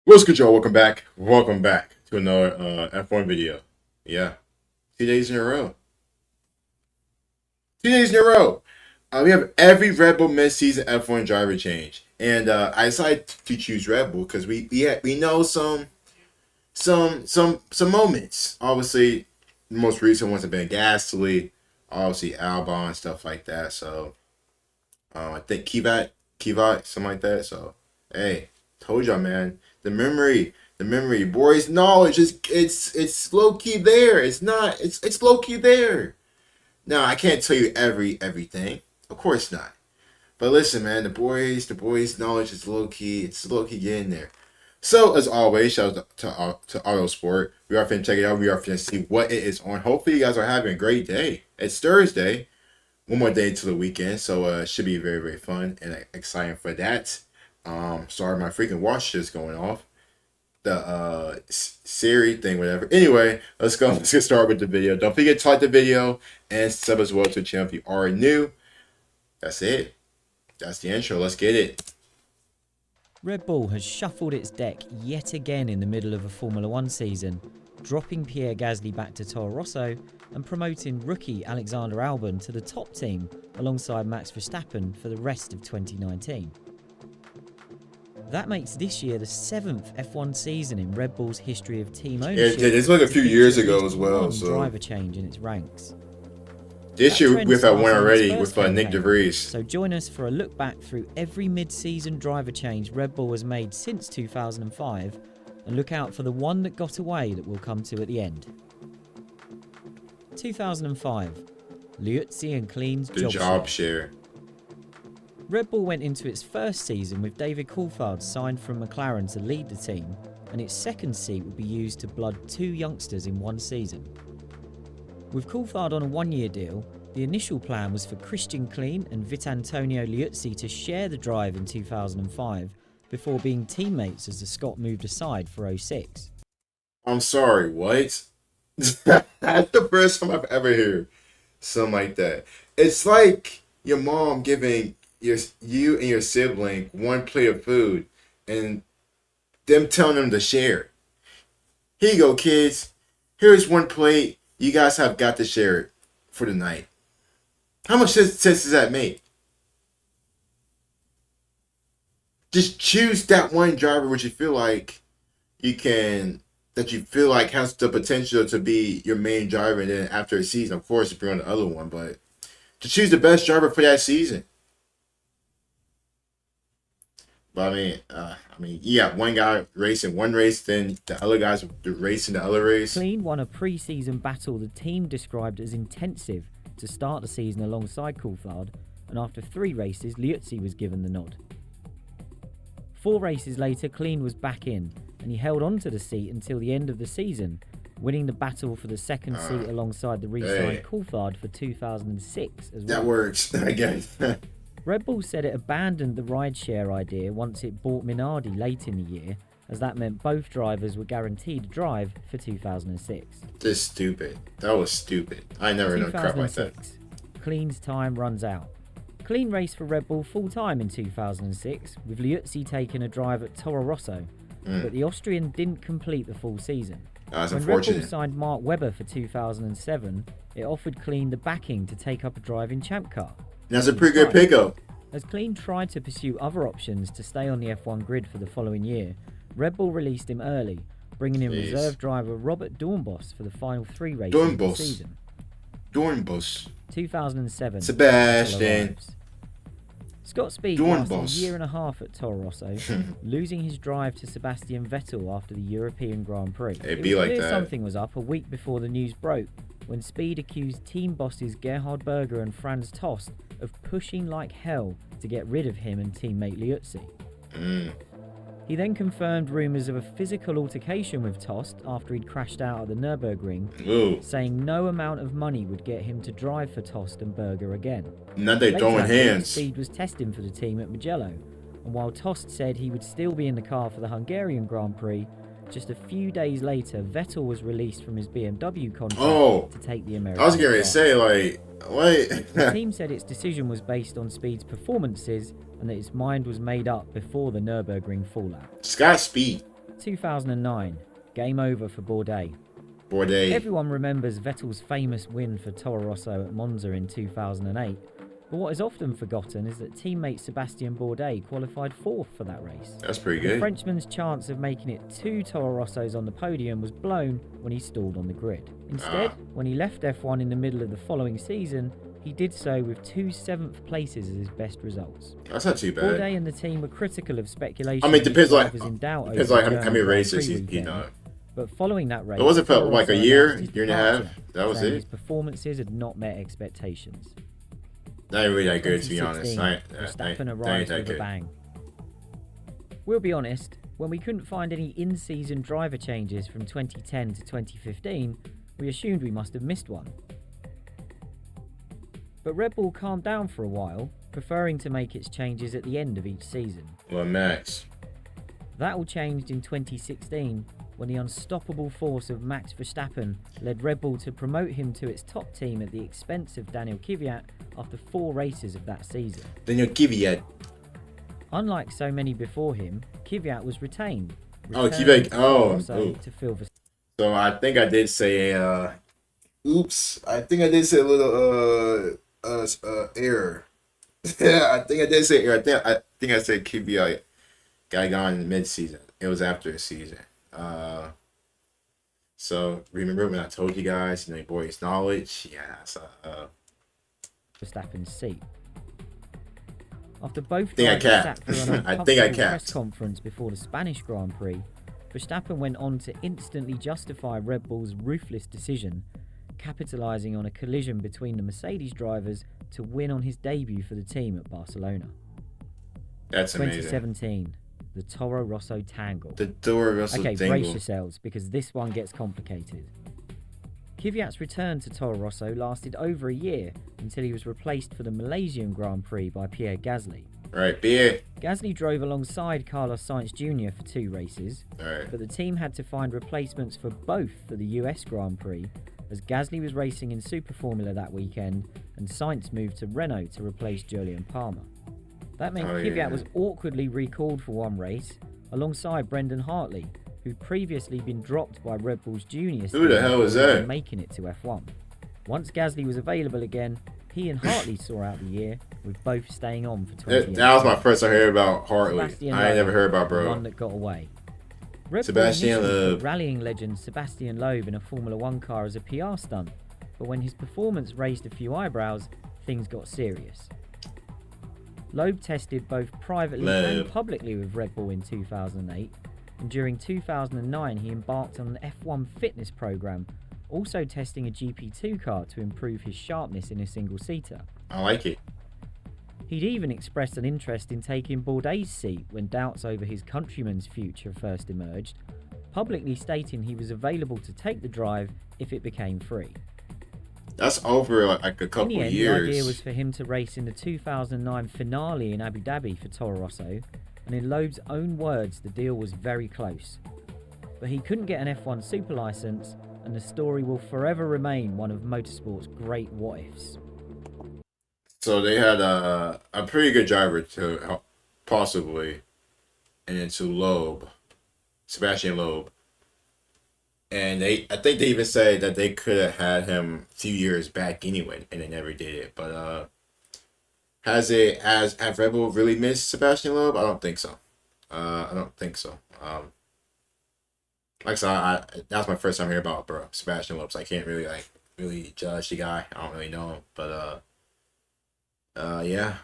What's good, y'all? Welcome back. Welcome back to another F1 video. Yeah, 2 days in a row. 2 days in a row. We have every Red Bull mid-season F1 driver change, and I decided to choose Red Bull because we know some moments. Obviously, the most recent ones have been Gasly, obviously Albon, stuff like that. So I think Kivat, something like that. So hey, told y'all, man. The memory, boys. Knowledge is it's low key there. It's low key there. Now I can't tell you everything, of course not. But listen, man, the boys knowledge is low key. It's low key getting there. So as always, shout out to Autosport. We are finna check it out. We are finna see what it is on. Hopefully, you guys are having a great day. It's Thursday. One more day to the weekend, so it should be very, very fun and exciting for that. Sorry, my freaking watch is going off. The Siri thing, whatever. Anyway, let's go. Let's get started with the video. Don't forget to like the video and sub as well to the channel if you are new. That's it. That's the intro. Let's get it. Red Bull has shuffled its deck yet again in the middle of a Formula One season, dropping Pierre Gasly back to Toro Rosso and promoting rookie Alexander Albon to the top team alongside Max Verstappen for the rest of 2019. That makes this year the 7th F1 season in Red Bull's history of team ownership. Yeah, it's like a few years ago as well. One So driver change in its ranks. this year we've had one already with Nick DeVries. So join us for a look back through every mid-season driver change Red Bull has made since 2005, and look out for the one that got away that we'll come to at the end. 2005, Liuzzi and Klein's job share. Red Bull went into its first season with David Coulthard signed from McLaren to lead the team, and its second seat would be used to blood two youngsters in one season. With Coulthard on a one-year deal, the initial plan was for Christian Klein and Vitantonio Liuzzi to share the drive in 2005 before being teammates as the Scot moved aside for 06. I'm sorry, what? That's the first time I've ever heard something like that. It's like your mom giving you and your sibling one plate of food and them telling them to share. Here you go, kids. Here's one plate. You guys have got to share it for the night. How much sense does that make? Just choose that one driver which you feel like has the potential to be your main driver, and then after a season, of course, if you're on the other one, but to choose the best driver for that season. But I mean, you got one guy racing one race, then the other guys racing the other race. Klein won a pre-season battle the team described as intensive to start the season alongside Coulthard, and after 3 races, Liuzzi was given the nod. 4 races later, Klein was back in, and he held on to the seat until the end of the season, winning the battle for the second seat alongside the re-signed Coulthard for 2006 as well. That works, I guess. Red Bull said it abandoned the rideshare idea once it bought Minardi late in the year, as that meant both drivers were guaranteed a drive for 2006. Just stupid. That was stupid. I never know crap like that. Klein's time runs out. Klein raced for Red Bull full-time in 2006, with Liuzzi taking a drive at Toro Rosso, but the Austrian didn't complete the full season. That's when unfortunate. Red Bull signed Mark Webber for 2007, it offered Klein the backing to take up a drive in Champ Car. That's a pretty good pickup. As Klein tried to pursue other options to stay on the F1 grid for the following year, Red Bull released him early, bringing in reserve driver Robert Dornbos for the final 3 races of the season. Dornbos. 2007. Sebastian. Scott Speed lasted a year and a half at Toro Rosso, losing his drive to Sebastian Vettel after the European Grand Prix. It'd be like that. Something was up a week before the news broke, when Speed accused team bosses Gerhard Berger and Franz Tost of pushing like hell to get rid of him and teammate Liuzzi. He then confirmed rumours of a physical altercation with Tost after he'd crashed out at the Nürburgring, saying no amount of money would get him to drive for Tost and Berger again. Now they throwing hands. Speed was testing for the team at Mugello, and while Tost said he would still be in the car for the Hungarian Grand Prix, just a few days later, Vettel was released from his BMW contract to take the American. I was going to say, like, what? The team said its decision was based on Speed's performances and that its mind was made up before the Nürburgring fallout. Scott Speed. 2009, game over for Bourdais. Bourdais. Everyone remembers Vettel's famous win for Toro Rosso at Monza in 2008, but what is often forgotten is that teammate Sebastien Bourdais qualified 4th for that race. That's pretty The good. Frenchman's chance of making it 2 Toro Rossos on the podium was blown when he stalled on the grid. Instead, when he left F1 in the middle of the following season, he did so with 2 7th places as his best results. That's not too bad. Bourdais and the team were critical of speculation. I mean, it depends like in doubt depends over like how many German races Grand Prix he weekend. done. But following that race, It wasn't for Toro like a Rosso year, announced his year and a half. departure, That was saying it. his performances had not met expectations. Not really that good, to be honest. 2016, Verstappen arrived with a bang. We'll be honest, when we couldn't find any in-season driver changes from 2010 to 2015, we assumed we must have missed one. But Red Bull calmed down for a while, preferring to make its changes at the end of each season. Well, Max. That all changed in 2016 when the unstoppable force of Max Verstappen led Red Bull to promote him to its top team at the expense of Daniel Kvyat after 4 races of that season. Daniel Kvyat. Unlike so many before him, Kvyat was retained. Oh, returning Kvyat. to Toro Oh, Rosso oh. to fill the So I think I did say oops. I think I did say a little error. Yeah, I think I did say error. I think I said Kvyat got gone in mid-season. It was after the season. So remember when I told you guys, your boy's knowledge? Yeah, so Verstappen's seat. After both think I drivers capped. sat for an I think I uncomfortable capped. press conference before the Spanish Grand Prix, Verstappen went on to instantly justify Red Bull's ruthless decision, capitalising on a collision between the Mercedes drivers to win on his debut for the team at Barcelona. That's amazing. 2017, the Toro Rosso Tangle. The Toro Rosso Okay, Tangle. brace yourselves, because this one gets complicated. Kvyat's return to Toro Rosso lasted over a year until he was replaced for the Malaysian Grand Prix by Pierre Gasly. Right, beer. Gasly drove alongside Carlos Sainz Jr. for 2 races, Alright. but the team had to find replacements for both for the US Grand Prix, as Gasly was racing in Super Formula that weekend and Sainz moved to Renault to replace Jolyon Palmer. That meant Kvyat was awkwardly recalled for one race, alongside Brendan Hartley, who'd previously been dropped by Red Bull's juniors. Who the hell was that? Making it to F1. Once Gasly was available again, he and Hartley saw out the year, with both staying on for 20 That was my first I heard about Hartley. Sebastian I ain't Loeb, never heard about the one bro. that got away. Red Sebastian Bull initially Loeb. put rallying legend Sebastian Loeb in a Formula 1 car as a PR stunt, but when his performance raised a few eyebrows, things got serious. Loeb tested both privately and publicly with Red Bull in 2008, and during 2009 he embarked on an F1 fitness program, also testing a GP2 car to improve his sharpness in a single-seater. I like it. He'd even expressed an interest in taking Bourdais' seat when doubts over his countryman's future first emerged, publicly stating he was available to take the drive if it became free. That's over like a couple In the end, years. the idea was for him to race in the 2009 finale in Abu Dhabi for Toro Rosso, and in Loeb's own words, the deal was very close. But he couldn't get an F1 super license, and the story will forever remain one of motorsport's great what-ifs. So they had a pretty good driver to help, possibly, and then to Loeb, Sebastian Loeb. And I think they even said that they could have had him a few years back anyway, and they never did it. But have Red Bull really missed Sebastian Loeb? I don't think so. I don't think so. Like I said, that was my first time hearing about Sebastian Loeb, so I can't really judge the guy. I don't really know him, but yeah,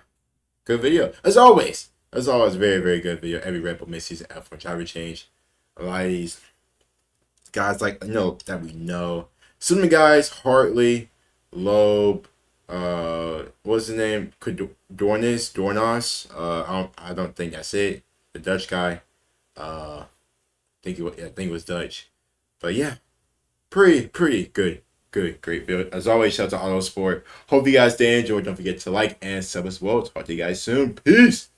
good video as always. As always, very very good video. Every Red Bull mid-season F1 driver change. A lot of these guys that we know. Some of the guys, Hartley, Loeb, what's his name? Dornas. I don't think that's it. The Dutch guy. I think it was Dutch. But yeah, pretty good. Great video. As always, shout out to Autosport. Hope you guys did enjoy. Don't forget to like and sub as well. Talk to you guys soon. Peace.